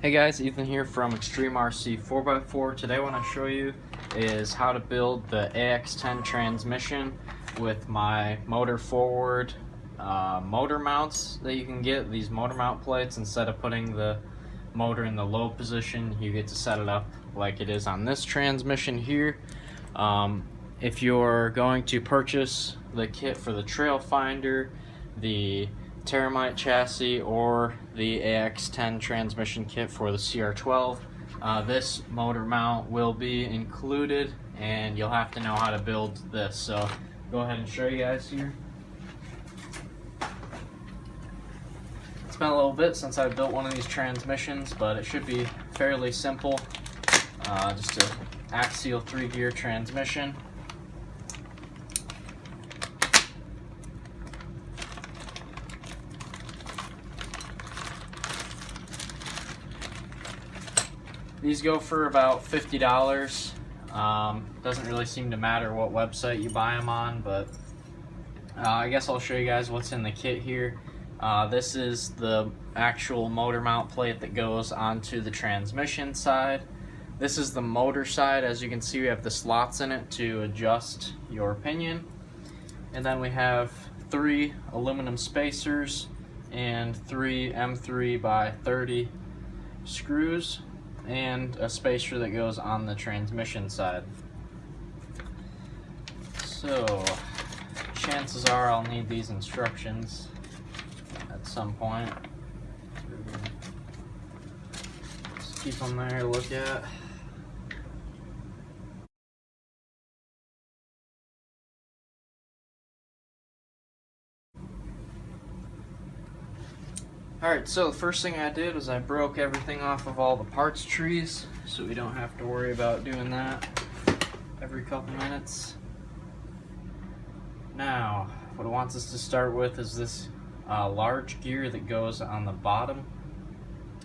Hey guys, Ethan here from Extreme RC 4x4. Today what I want to show you is how to build the AX10 transmission with my motor forward motor mounts that you can get. These motor mount plates, instead of putting the motor in the low position, you get to set it up like it is on this transmission here. If you're going to purchase the kit for the Trail Finder, the Terramite chassis, or the AX10 transmission kit for the CR12, this motor mount will be included, and you'll have to know how to build this. So go ahead and show you guys here. It's been a little bit since I've built one of these transmissions, but it should be fairly simple. Just an axial 3-gear transmission. These go for about $50. Doesn't really seem to matter what website you buy them on, but I guess I'll show you guys what's in the kit here. This is the actual motor mount plate that goes onto the transmission side. This is the motor side. As you can see, we have the slots in it to adjust your pinion. And then we have 3 aluminum spacers and 3 M3 by 30 screws, and a spacer that goes on the transmission side. So chances are I'll need these instructions at some point. Just keep them there to look at. Alright, so the first thing I did was I broke everything off of all the parts trees, so we don't have to worry about doing that every couple minutes. Now, what it wants us to start with is this large gear that goes on the bottom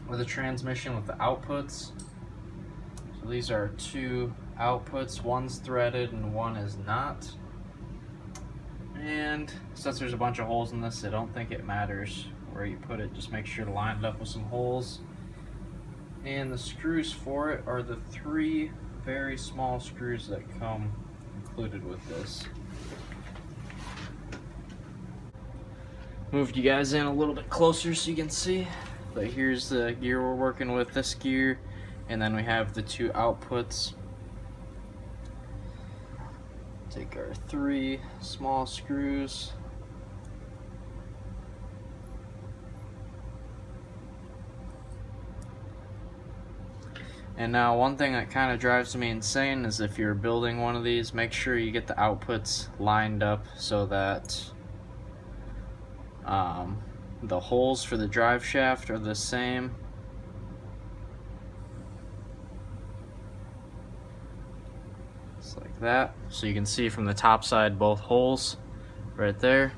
of the transmission with the outputs. So these are 2 outputs, one's threaded and one is not. And since there's a bunch of holes in this, I don't think it matters where you put it. Just make sure to line it up with some holes. And the screws for it are the 3 very small screws that come included with this. Moved you guys in a little bit closer so you can see, but here's the gear we're working with, this gear, and then we have the 2 outputs. Take our 3 small screws, and now one thing that kind of drives me insane is if you're building one of these, make sure you get the outputs lined up so that the holes for the drive shaft are the same. Just like that. So you can see from the top side both holes right there.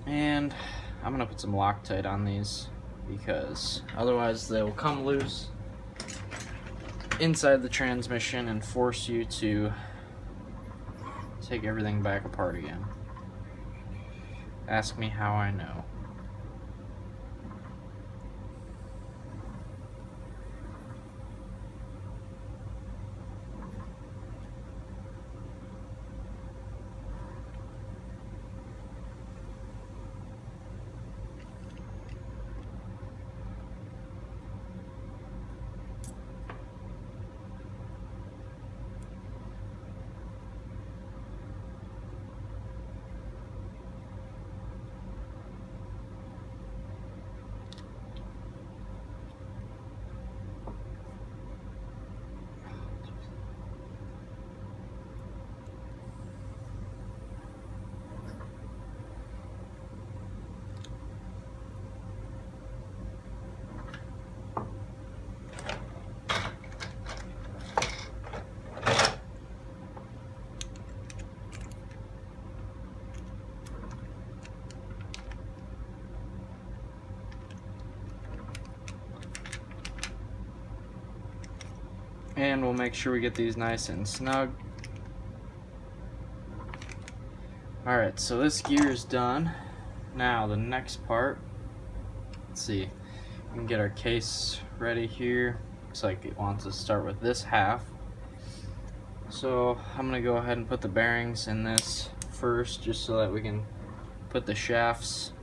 And I'm gonna put some Loctite on these, because otherwise they will come loose inside the transmission and force you to take everything back apart again. Ask me how I know. And we'll make sure we get these nice and snug. Alright, so this gear is done. Now the next part let's see, we can get our case ready here. Looks like it wants to start with this half. So I'm gonna go ahead and put the bearings in this first, just so that we can put the shafts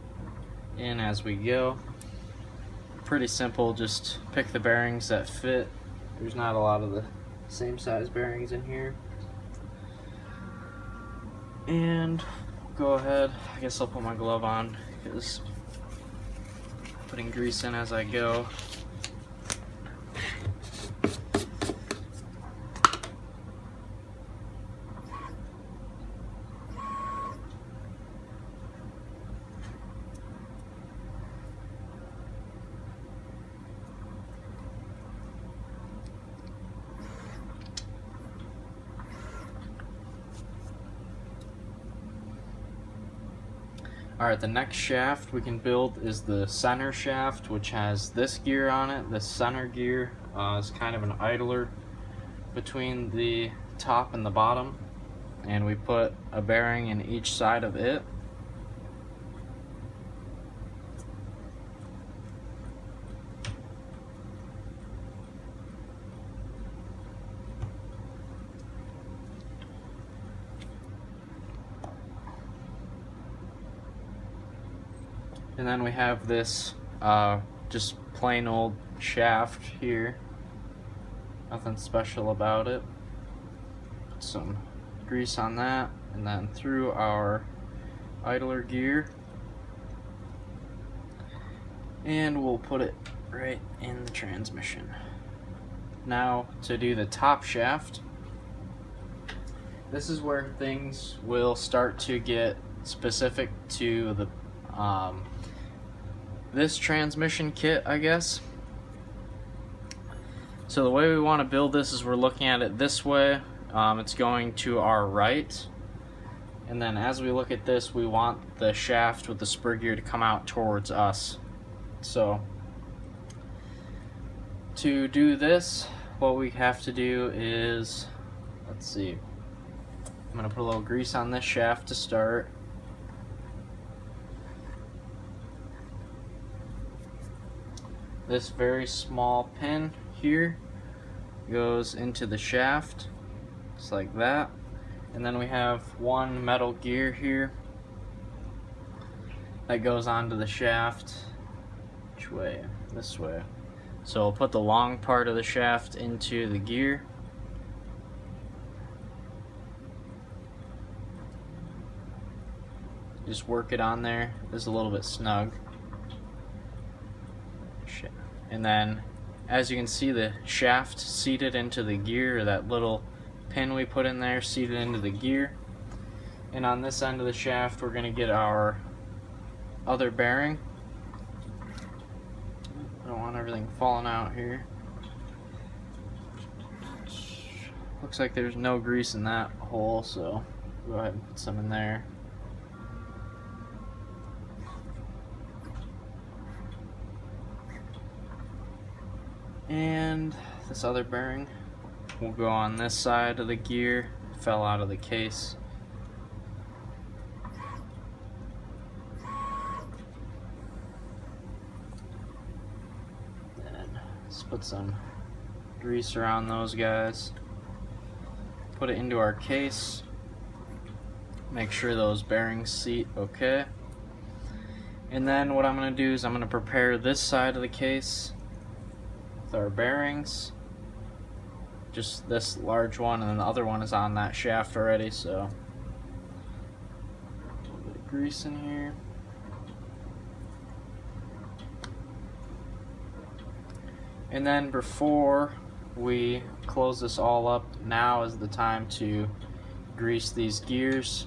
in as we go. Pretty simple, just pick the bearings that fit. There's not a lot of the same size bearings in here. And go ahead, I guess I'll put my glove on because putting grease in as I go. Alright, the next shaft we can build is the center shaft, which has this gear on it. The center gear is kind of an idler between the top and the bottom, and we put a bearing in each side of it. And then we have this just plain old shaft here. Nothing special about it. Put some grease on that, and then through our idler gear. And we'll put it right in the transmission. Now to do the top shaft. This is where things will start to get specific to the this transmission kit, I guess. So the way we want to build this is we're looking at it this way. It's going to our right, and then as we look at this, we want the shaft with the spur gear to come out towards us. So to do this, what we have to do is, let's see, I'm gonna put a little grease on this shaft to start. This very small pin here goes into the shaft, just like that. And then we have one metal gear here that goes onto the shaft. Which way? This way. So I'll put the long part of the shaft into the gear. Just work it on there. It's a little bit snug. And then, as you can see, the shaft seated into the gear, or that little pin we put in there seated into the gear. And on this end of the shaft, we're going to get our other bearing. I don't want everything falling out here. Looks like there's no grease in that hole, so go ahead and put some in there. And this other bearing will go on this side of the gear. Fell out of the case. Then let's put some grease around those guys. Put it into our case. Make sure those bearings seat okay. And then what I'm going to do is I'm going to prepare this side of the case with our bearings, just this large one, and then the other one is on that shaft already, so a little bit of grease in here. And then before we close this all up, now is the time to grease these gears.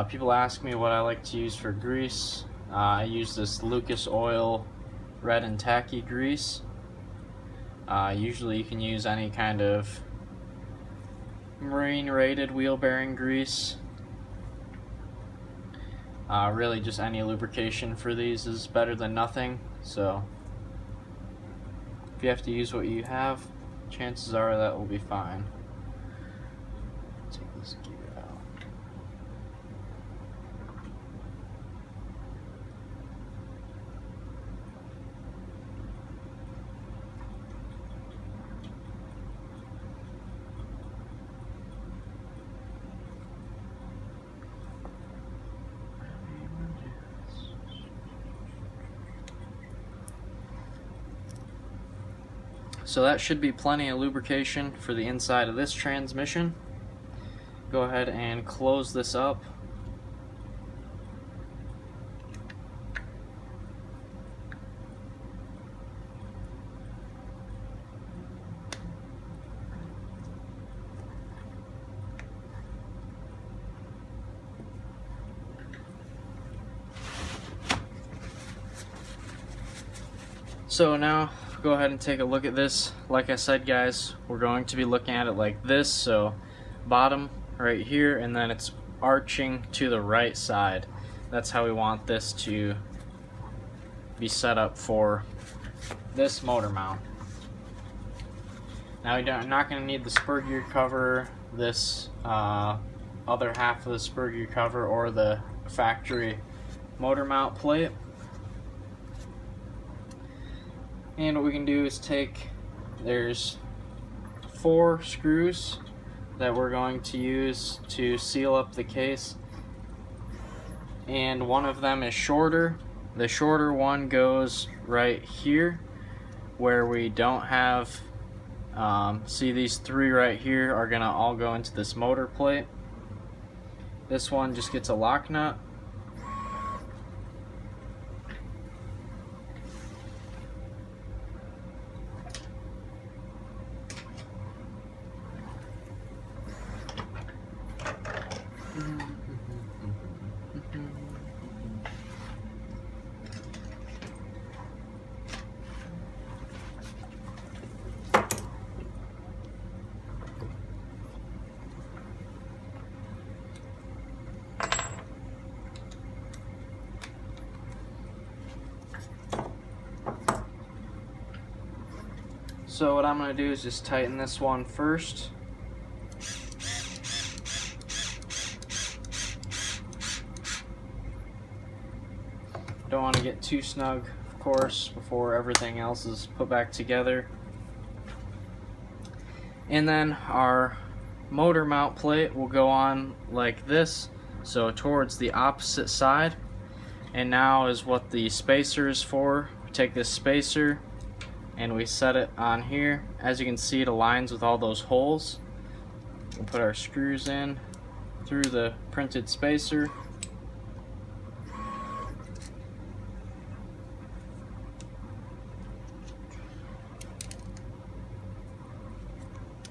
People ask me what I like to use for grease. I use this Lucas Oil red and tacky grease. Usually you can use any kind of marine rated wheel bearing grease. Really just any lubrication for these is better than nothing, so if you have to use what you have, chances are that will be fine. Take this gear out. So that should be plenty of lubrication for the inside of this transmission. Go ahead and close this up. So now go ahead and take a look at this. Like I said, guys, we're going to be looking at it like this. So bottom right here, and then it's arching to the right side. That's how we want this to be set up for this motor mount. Now you're not going to need the spur gear cover, this other half of the spur gear cover, or the factory motor mount plate. And what we can do is there's 4 screws that we're going to use to seal up the case, and one of them is shorter. The shorter one goes right here where we don't have, see, these 3 right here are gonna all go into this motor plate. This one just gets a lock nut. So what I'm going to do is just tighten this one first. Don't want to get too snug, of course, before everything else is put back together. And then our motor mount plate will go on like this, so towards the opposite side. And now is what the spacer is for. We take this spacer and we set it on here. As you can see, it aligns with all those holes. We'll put our screws in through the printed spacer.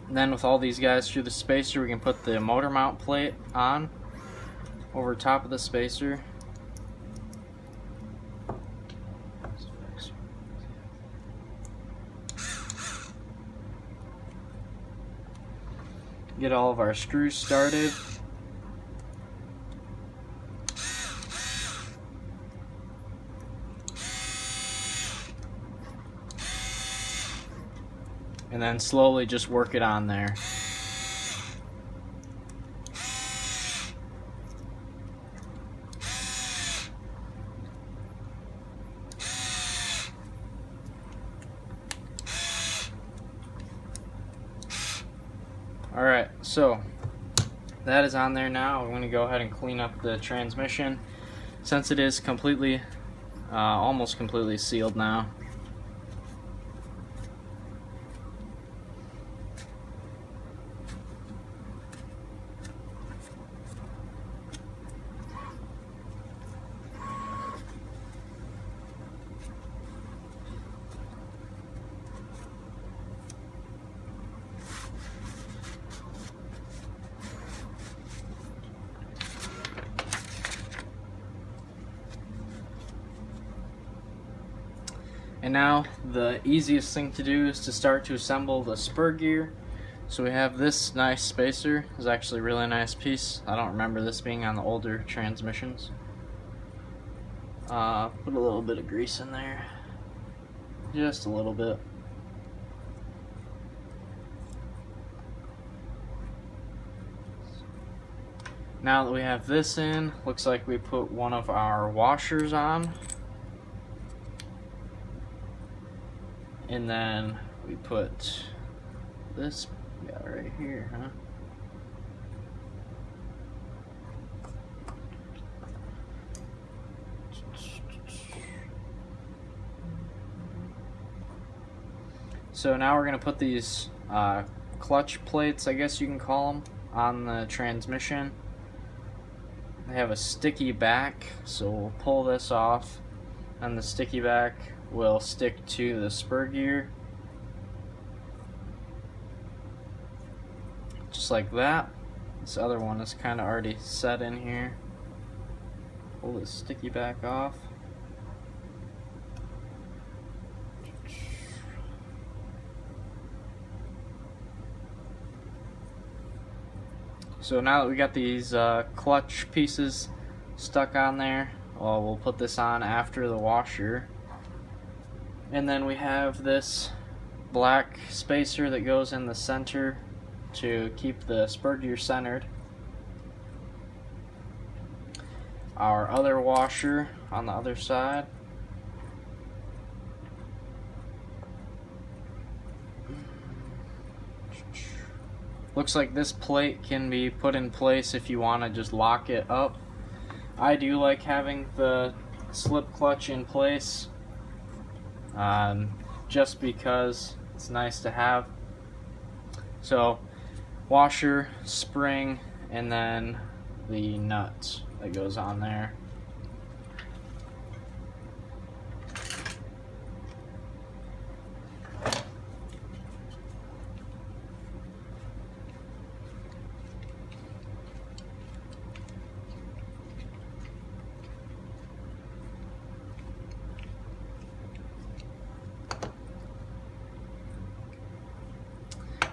And then with all these guys through the spacer, we can put the motor mount plate on over top of the spacer. Get all of our screws started. And then slowly just work it on there. Alright, so that is on there now. I'm going to go ahead and clean up the transmission since it is completely, almost completely sealed now. And now the easiest thing to do is to start to assemble the spur gear. So we have this nice spacer. It's actually a really nice piece. I don't remember this being on the older transmissions. Put a little bit of grease in there. Just a little bit. Now that we have this in, looks like we put one of our washers on. And then we put this guy right here, huh? So now we're going to put these clutch plates, I guess you can call them, on the transmission. They have a sticky back, so we'll pull this off, and the sticky back will stick to the spur gear, just like that. This other one is kind of already set in here. Pull the sticky back off. So now that we got these clutch pieces stuck on there, well, we'll put this on after the washer. And then we have this black spacer that goes in the center to keep the spur gear centered. Our other washer on the other side. Looks like this plate can be put in place if you want to just lock it up. I do like having the slip clutch in place, just because it's nice to have. So washer, spring, and then the nut that goes on there.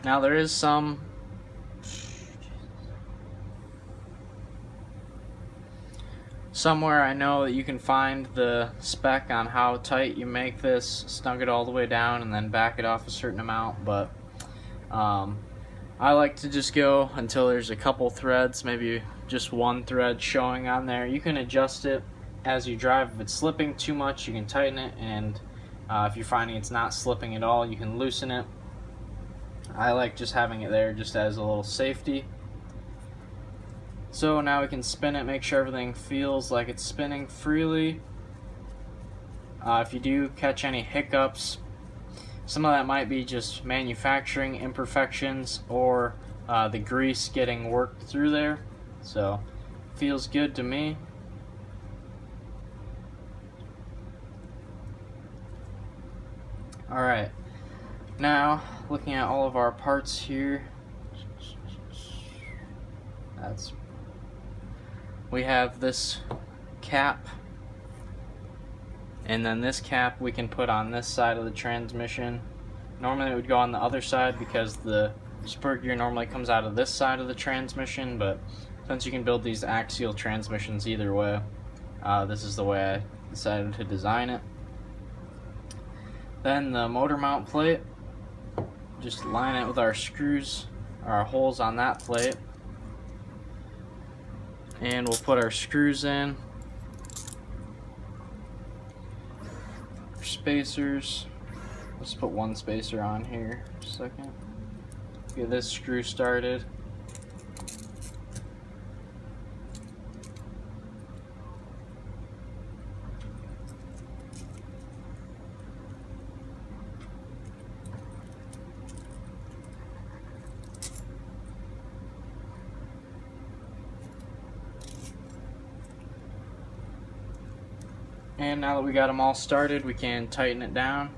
Now there is somewhere I know that you can find the spec on how tight you make this, snug it all the way down and then back it off a certain amount, but I like to just go until there's a couple threads, maybe just one thread showing on there. You can adjust it as you drive. If it's slipping too much, you can tighten it, and if you're finding it's not slipping at all, you can loosen it. I like just having it there just as a little safety. So now we can spin it, make sure everything feels like it's spinning freely. If you do catch any hiccups, some of that might be just manufacturing imperfections or the grease getting worked through there. So feels good to me. Alright, now looking at all of our parts here, we have this cap, and then this cap we can put on this side of the transmission. Normally it would go on the other side because the spur gear normally comes out of this side of the transmission, but since you can build these axial transmissions either way, this is the way I decided to design it. Then the motor mount plate, just line it with our screws, our holes on that plate, and we'll put our screws in, spacers. Let's put one spacer on here for a second. Get this screw started. And now that we got them all started, we can tighten it down.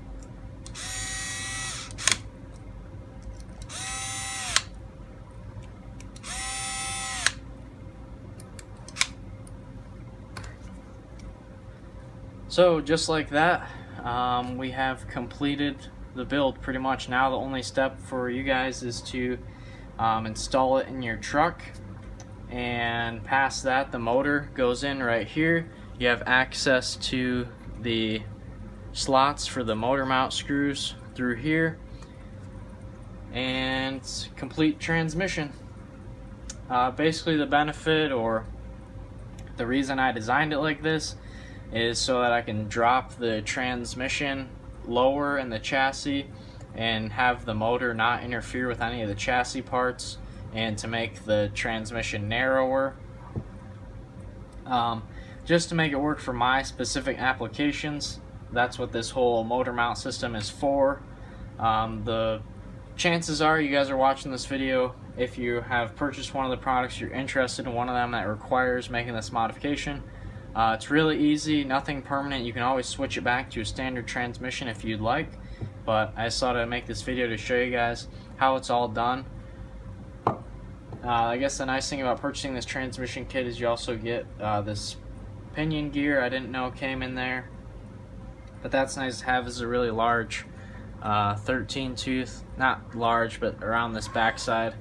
So just like that, we have completed the build pretty much. Now the only step for you guys is to install it in your truck, and past that the motor goes in right here. You have access to the slots for the motor mount screws through here, and it's complete transmission. Basically the benefit, or the reason I designed it like this, is so that I can drop the transmission lower in the chassis and have the motor not interfere with any of the chassis parts, and to make the transmission narrower. Just to make it work for my specific applications. That's what this whole motor mount system is for. The chances are you guys are watching this video. If you have purchased one of the products, you're interested in one of them that requires making this modification. It's really easy, nothing permanent. You can always switch it back to a standard transmission if you'd like, but I just thought I'd make this video to show you guys how it's all done. I guess the nice thing about purchasing this transmission kit is you also get this pinion gear. I didn't know came in there, but that's nice to have. This is a really large 13 tooth, not large, but around this backside.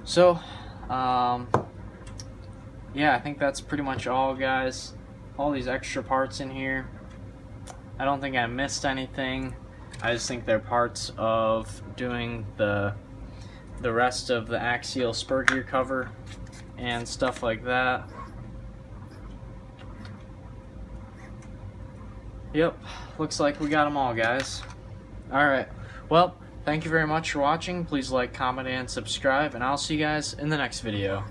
So yeah, I think that's pretty much all, guys. All these extra parts in here, I don't think I missed anything. I just think they're parts of doing the rest of the axial spur gear cover and stuff like that. Yep, looks like we got them all, guys. Alright, well, thank you very much for watching. Please like, comment, and subscribe, and I'll see you guys in the next video.